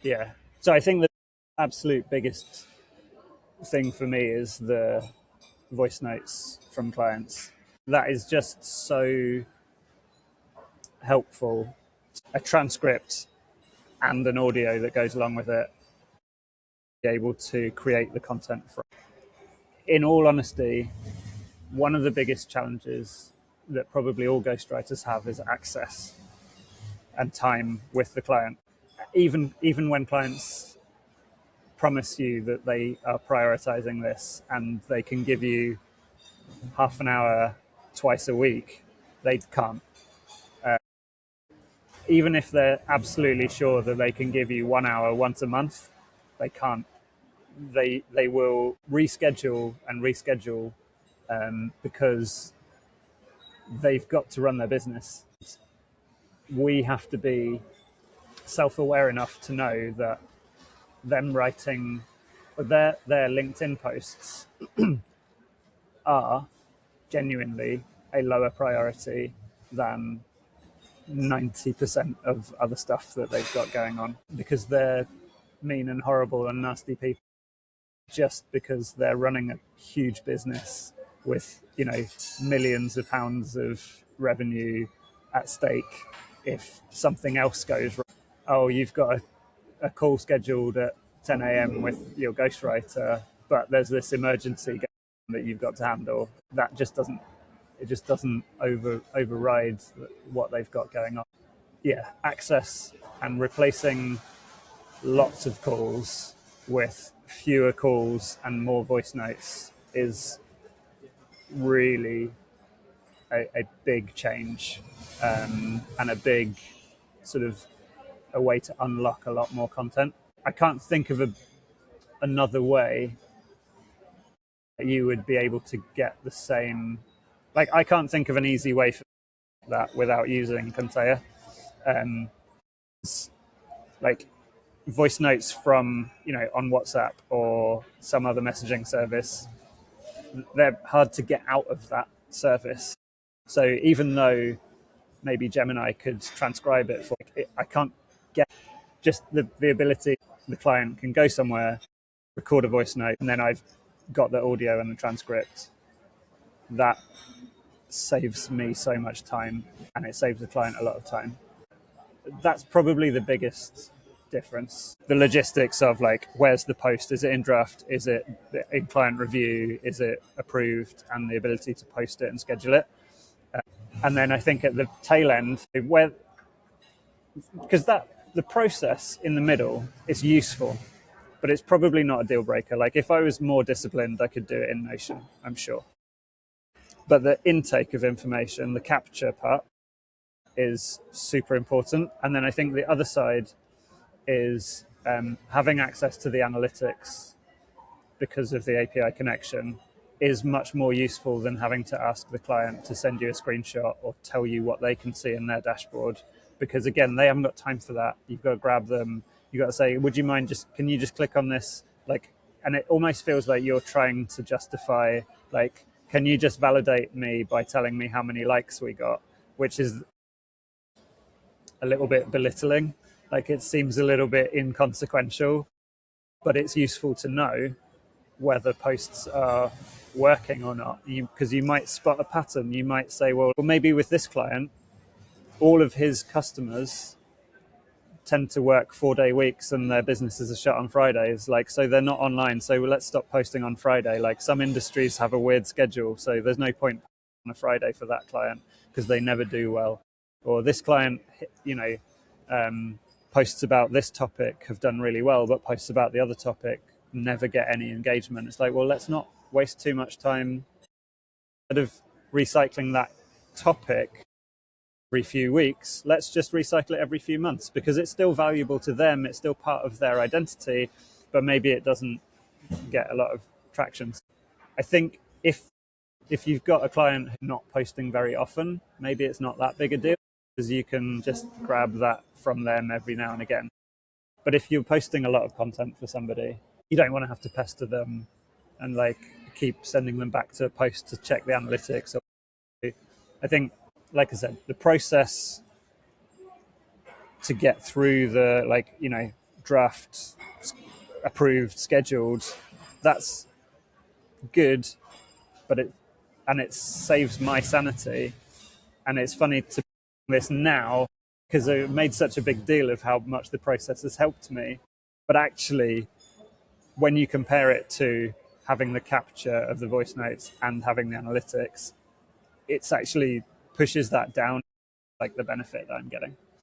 Yeah. So I think the absolute biggest thing for me is the voice notes from clients. That is just so helpful. A transcript and an audio that goes along with it, be able to create the content from. In all honesty, one of the biggest challenges that probably all ghostwriters have is access and time with the client. Even when clients promise you that they are prioritizing this and they can give you half an hour twice a week, they can't. Even if they're absolutely sure that they can give you 1 hour once a month, they can't. They will reschedule and reschedule because they've got to run their business. We have to be self-aware enough to know that them writing their LinkedIn posts are genuinely a lower priority than 90% of other stuff that they've got going on, because they're mean and horrible and nasty people, just because they're running a huge business with, millions of pounds of revenue at stake. If something else goes wrong, oh, you've got a call scheduled at 10 a.m. with your ghostwriter, but there's this emergency that you've got to handle. That just doesn't, it just doesn't override what they've got going on. Yeah, access and replacing lots of calls with fewer calls and more voice notes is really a big change, and a big sort of a way to unlock a lot more content. I can't think of another way that you would be able to get the same. Like, I can't think of an easy way for that without using Contea. Um, like voice notes from, on WhatsApp or some other messaging service, they're hard to get out of that service. So even though maybe Gemini could transcribe it for it, I can't get just the ability. The client can go somewhere, record a voice note, and then I've got the audio and the transcript. That saves me so much time, and it saves the client a lot of time. That's probably the biggest difference. The logistics of, like, where's the post? Is it in draft? Is it in client review? Is it approved? And the ability to post it and schedule it. And then I think at the tail end, because the process in the middle is useful, but it's probably not a deal breaker. Like, if I was more disciplined, I could do it in Notion, I'm sure. But the intake of information, the capture part, is super important. And then I think the other side is having access to the analytics because of the API connection is much more useful than having to ask the client to send you a screenshot or tell you what they can see in their dashboard. Because again, they haven't got time for that. You've got to grab them. You've got to say, would you mind can you just click on this? Like, and it almost feels like you're trying to justify, like, can you just validate me by telling me how many likes we got? Which is a little bit belittling. Like, it seems a little bit inconsequential, but it's useful to know whether posts are working or not, because you might spot a pattern. You might say, well, maybe with this client, all of his customers tend to work 4-day weeks and their businesses are shut on Fridays. Like, so they're not online. So let's stop posting on Friday. Like, some industries have a weird schedule, so there's no point on a Friday for that client because they never do well. Or this client, posts about this topic have done really well, but posts about the other topic never get any engagement. It's like, well, let's not waste too much time. Instead of recycling that topic every few weeks, let's just recycle it every few months, because it's still valuable to them. It's still part of their identity, but maybe it doesn't get a lot of traction. I think if you've got a client not posting very often, maybe it's not that big a deal, because you can just grab that from them every now and again. But if you're posting a lot of content for somebody, you don't want to have to pester them and, like, keep sending them back to a post to check the analytics. I think, like I said, the process to get through draft, approved, scheduled. That's good, but it saves my sanity. And it's funny to this now because I made such a big deal of how much the process has helped me. But actually, when you compare it to having the capture of the voice notes and having the analytics, it's actually pushes that down, like the benefit that I'm getting.